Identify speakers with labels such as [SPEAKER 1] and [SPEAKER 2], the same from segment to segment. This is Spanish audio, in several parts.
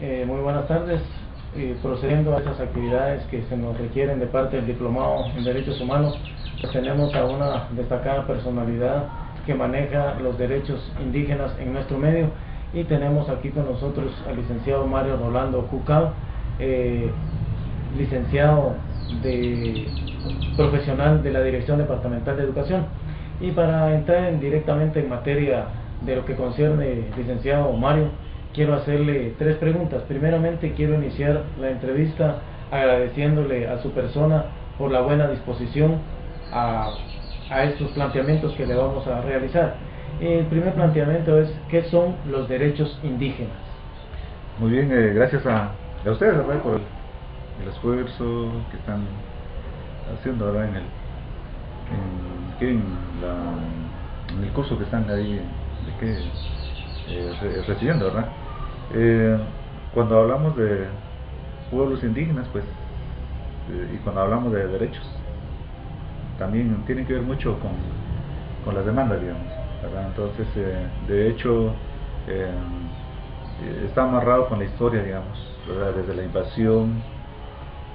[SPEAKER 1] Muy buenas tardes. Procediendo a estas actividades que se nos requieren de parte del Diplomado en Derechos Humanos, pues tenemos a una destacada personalidad que maneja los derechos indígenas en nuestro medio, y tenemos aquí con nosotros al licenciado Mario Rolando Cucao, licenciado profesional de la Dirección Departamental de Educación. Y para entrar directamente en materia de lo que concierne, licenciado Mario, quiero hacerle 3 preguntas. Primeramente, quiero iniciar la entrevista agradeciéndole a su persona por la buena disposición a estos planteamientos que le vamos a realizar. El primer planteamiento es: ¿qué son los derechos indígenas?
[SPEAKER 2] Muy bien, gracias a ustedes, ¿verdad?, por el esfuerzo que están haciendo, ¿verdad?, en el curso que están ahí recibiendo, ¿verdad? Cuando hablamos de pueblos indígenas, pues, y cuando hablamos de derechos, también tienen que ver mucho con las demandas, digamos, ¿verdad? Entonces, de hecho, está amarrado con la historia, digamos, ¿verdad?, desde la invasión,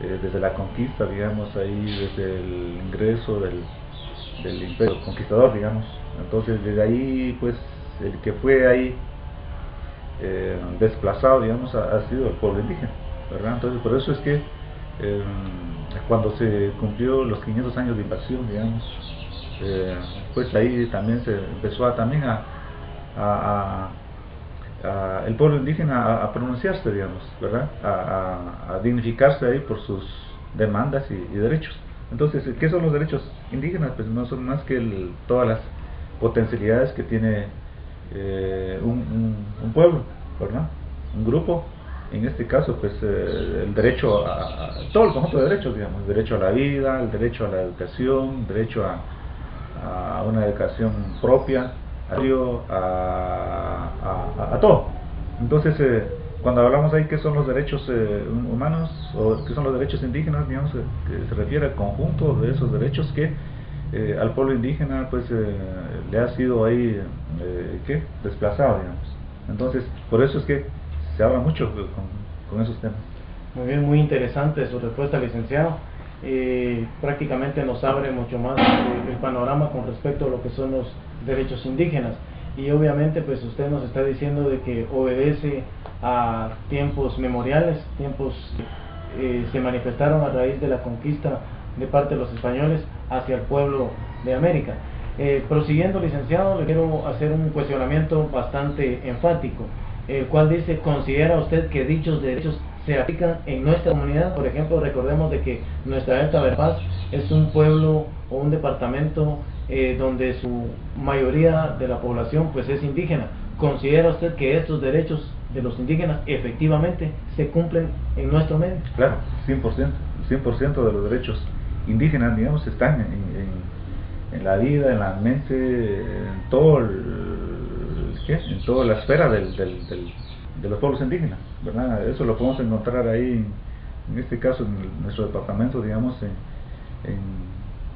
[SPEAKER 2] desde la conquista, digamos, ahí desde el ingreso del imperio conquistador, digamos. Entonces, desde ahí, pues, el que fue ahí desplazado, digamos, ha sido el pueblo indígena, ¿verdad? Entonces, por eso es que cuando se cumplió los 500 años de invasión, digamos, pues ahí también se empezó el pueblo indígena a pronunciarse, digamos, ¿verdad?, a dignificarse ahí por sus demandas y derechos. Entonces, ¿qué son los derechos indígenas? Pues no son más que todas las potencialidades que tiene un pueblo, ¿verdad?, un grupo. En este caso, pues, el derecho a todo el conjunto de derechos, digamos: el derecho a la vida, el derecho a la educación, el derecho a una educación propia, a todo. Entonces, cuando hablamos ahí que son los derechos humanos, o que son los derechos indígenas, digamos, que se refiere al conjunto de esos derechos que al pueblo indígena, pues, le ha sido ahí desplazado, digamos. Entonces, por eso es que se habla mucho con esos temas.
[SPEAKER 1] Muy bien, muy interesante su respuesta, licenciado. Prácticamente nos abre mucho más el panorama con respecto a lo que son los derechos indígenas. Y obviamente, pues, usted nos está diciendo de que obedece a tiempos memoriales, tiempos se manifestaron a raíz de la conquista de parte de los españoles hacia el pueblo de América. Prosiguiendo, licenciado, le quiero hacer un cuestionamiento bastante enfático, el cual dice: ¿considera usted que dichos derechos se aplican en nuestra comunidad? Por ejemplo, recordemos de que nuestra Alta Verapaz es un pueblo o un departamento donde su mayoría de la población, pues, es indígena. ¿Considera usted que estos derechos de los indígenas efectivamente se cumplen en nuestro medio?
[SPEAKER 2] Claro, 100%, 100% de los derechos indígenas, digamos, están en la vida, en la mente, en todo en toda la esfera de los pueblos indígenas, ¿verdad? Eso lo podemos encontrar ahí, en este caso, en nuestro departamento, digamos, en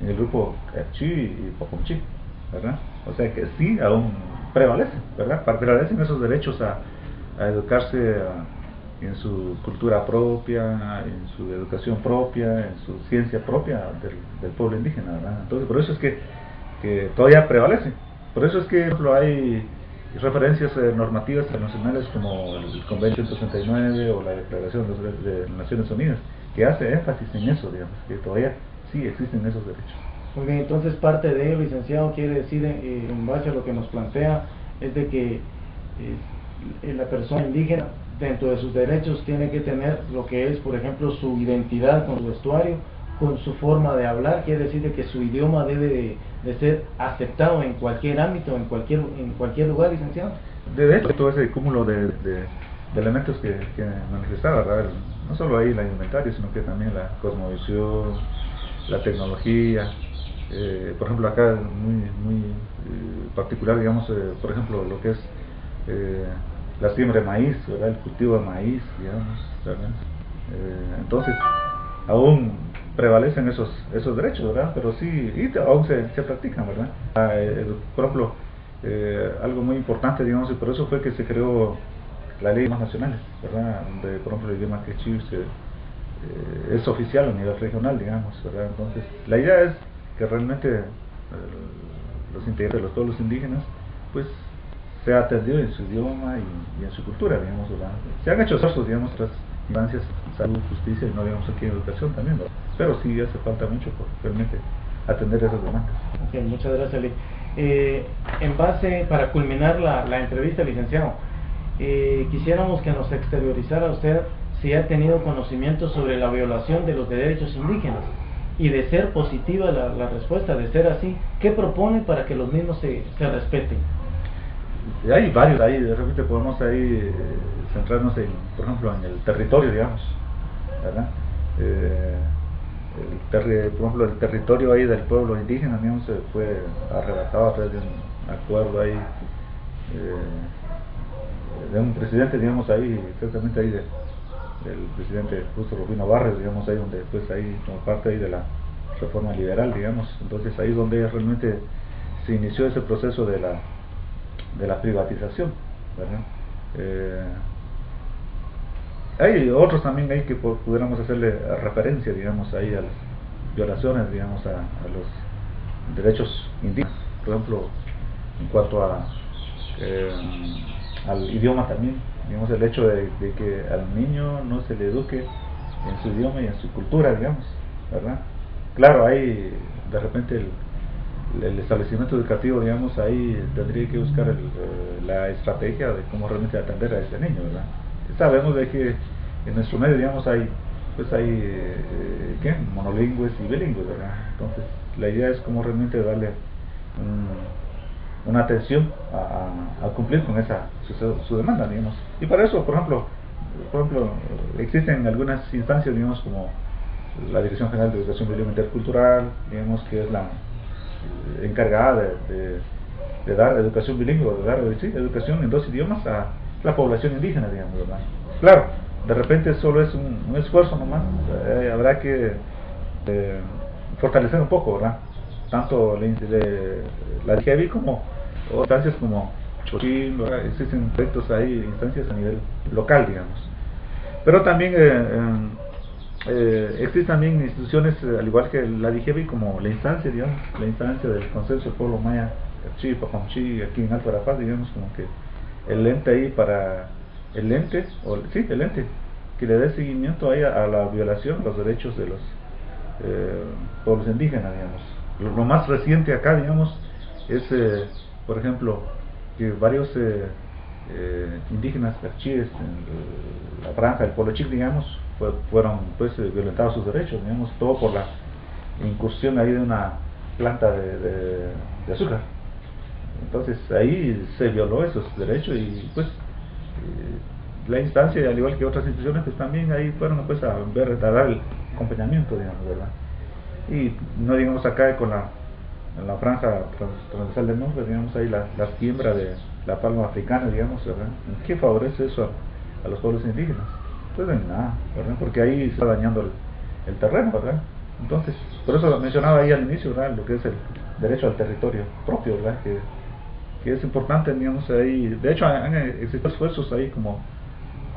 [SPEAKER 2] el grupo Chi y Pocomchi, ¿verdad? O sea que sí, aún prevalecen, ¿verdad? Prevalecen esos derechos a educarse en su cultura propia, en su educación propia, en su ciencia propia del pueblo indígena, ¿verdad? Entonces, por eso es que todavía prevalece. Por eso es que, por ejemplo, hay referencias normativas internacionales como el Convenio 169 o la Declaración de Naciones Unidas, que hace énfasis en eso, digamos, que todavía sí existen esos derechos.
[SPEAKER 1] Muy bien, entonces parte de ello, licenciado, quiere decir, en base a lo que nos plantea, es de que la persona indígena, dentro de sus derechos, tiene que tener lo que es, por ejemplo, su identidad con su vestuario, con su forma de hablar. Quiere decir de que su idioma debe de ser aceptado en cualquier ámbito, en cualquier lugar, licenciado.
[SPEAKER 2] De hecho, todo ese cúmulo de elementos que manifestaba, ¿verdad?, no solo ahí la indumentaria, sino que también la cosmovisión, la tecnología. Por ejemplo, acá muy particular, digamos, por ejemplo, lo que es la siembra de maíz, ¿verdad?, el cultivo de maíz, digamos, ¿verdad? Entonces, aún prevalecen esos derechos, ¿verdad? Pero sí, y aún se practican, ¿verdad? Por ejemplo, algo muy importante, digamos, y por eso fue que se creó la ley de idiomas nacionales, ¿verdad? Donde, por ejemplo, el idioma quechua es oficial a nivel regional, digamos, ¿verdad? Entonces, la idea es que realmente los integrantes de los pueblos indígenas, pues, sea atendido en su idioma y en su cultura, digamos, ¿verdad? Se han hecho esfuerzos, digamos, otras instancias, salud, justicia, y no digamos aquí en educación también, ¿verdad? Pero sí hace falta mucho por realmente atender esas demandas.
[SPEAKER 1] Okay, muchas gracias, Lee. En base, para culminar la entrevista, licenciado, quisiéramos que nos exteriorizara usted si ha tenido conocimiento sobre la violación de los derechos indígenas, y de ser positiva la respuesta, de ser así, ¿qué propone para que los mismos se respeten?
[SPEAKER 2] Hay varios, ahí de repente podemos ahí centrarnos en, por ejemplo, en el territorio, digamos, ¿verdad? Por ejemplo, el territorio ahí del pueblo indígena, digamos, se fue arrebatado a través de un acuerdo ahí de un presidente, digamos, ahí, exactamente ahí del presidente Justo Rufino Barrios, digamos, ahí donde, pues ahí, como parte ahí de la reforma liberal, digamos, entonces ahí es donde realmente se inició ese proceso de la privatización, ¿verdad? Hay otros también ahí que pudiéramos hacerle referencia, digamos, ahí a las violaciones, digamos, a los derechos indígenas, por ejemplo, en cuanto al idioma también, digamos, el hecho de que al niño no se le eduque en su idioma y en su cultura, digamos, ¿verdad? Claro, hay de repente el establecimiento educativo, digamos, ahí tendría que buscar la estrategia de cómo realmente atender a ese niño, ¿verdad? Sabemos de que en nuestro medio, digamos, hay monolingües y bilingües, ¿verdad? Entonces, la idea es cómo realmente darle una atención a cumplir con su demanda, digamos. Y para eso, por ejemplo, existen algunas instancias, digamos, como la Dirección General de Educación Bilingüe Intercultural, digamos, que es la encargada de dar educación bilingüe, de dar educación en 2 idiomas a la población indígena, digamos, ¿verdad? Claro, de repente solo es un esfuerzo nomás, habrá que fortalecer un poco, ¿verdad? Tanto la DGEBI como instancias como Chochín, ¿verdad? Existen proyectos ahí, instancias a nivel local, digamos. Pero también existen también instituciones, al igual que la DGEBI, como la instancia, digamos, la instancia del Consenso del Pueblo Maya, Papamchi, aquí en Alto Verapaz, digamos, como que el ente ahí el ente que le dé seguimiento ahí a la violación de los derechos de los pueblos indígenas, digamos. Lo más reciente acá, digamos, es, por ejemplo, que varios indígenas cachíes en la franja del Polo Chic, digamos, fueron pues violentados sus derechos, digamos, todo por la incursión ahí de una planta de azúcar. Entonces ahí se violó esos derechos y pues la instancia, al igual que otras instituciones, pues también ahí fueron pues a dar el acompañamiento, digamos, ¿verdad? Y no digamos acá en la franja transversal del norte, digamos, ahí la siembra de la palma africana, digamos, ¿verdad? ¿Qué favorece eso a los pueblos indígenas? Pues en nada, ¿verdad? Porque ahí se está dañando el terreno, ¿verdad? Entonces, por eso mencionaba ahí al inicio, ¿verdad? Lo que es el derecho al territorio propio, ¿verdad? Que es importante, digamos, ahí. De hecho, han existido esfuerzos ahí como,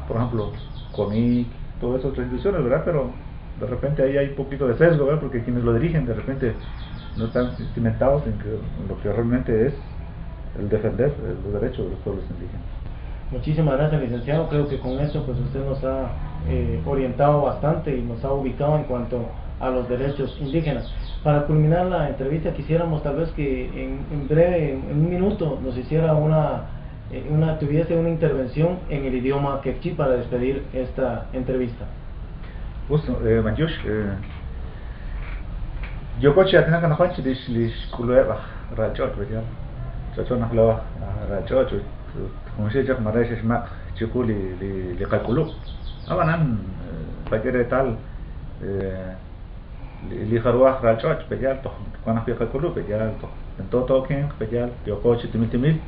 [SPEAKER 2] por ejemplo, CONIC, todas esas otras instituciones, ¿verdad? Pero de repente ahí hay un poquito de sesgo, ¿verdad? Porque quienes lo dirigen de repente no están cimentados en lo que realmente es el defender los derechos de los pueblos indígenas.
[SPEAKER 1] Muchísimas gracias, licenciado. Creo que con esto pues usted nos ha orientado bastante y nos ha ubicado en cuanto a los derechos indígenas. Para culminar la entrevista quisiéramos tal vez que en breve, en un minuto, nos hiciera tuviese una intervención en el idioma quechí para despedir esta entrevista.
[SPEAKER 2] Manjush, yo coche a tener que no coche lish kulueva rachot, ¿verdad? Rachot no hablaba rachot, como se llama mareches mak chukuli li calculó. Abanan paquete tal li harwa rachot, ¿verdad? Cuando fui a calculó, ¿verdad? En todo que ¿verdad? Yo coche timil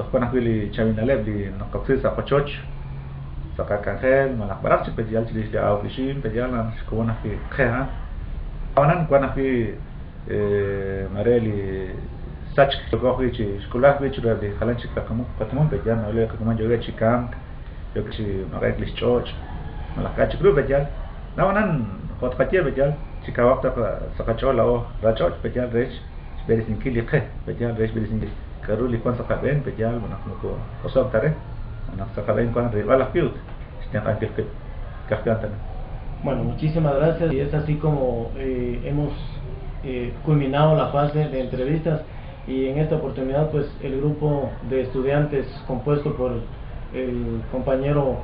[SPEAKER 2] cuando fui li chavinaleb li no coxis a cochoch sacar cangel malak barak ¿verdad? Li ya oficin, ¿verdad? Como na fui kha Abanan cuando fui mareli sach ko chi skolah vi chura de halan chi ka kamu patmon be jan ole ka kamu joge chi kam yo que si no hay clichot la cacho club bejal no nan hot katia bejal si kawak ta sakachola o rachot bejal rech berisin kili khe bejal rech berisin karuli kon sakaben bejal manak ko osok tare manak sakaben kon rival piut setiap akhir ke kahkatan.
[SPEAKER 1] Bueno, muchísimas gracias, y es así como hemos culminado la fase de entrevistas, y en esta oportunidad pues el grupo de estudiantes compuesto por el compañero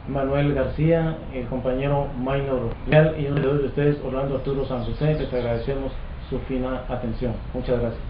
[SPEAKER 1] Manuel García, el compañero Maynor Real y uno de ustedes, Orlando Arturo San José, les agradecemos su fina atención. Muchas gracias.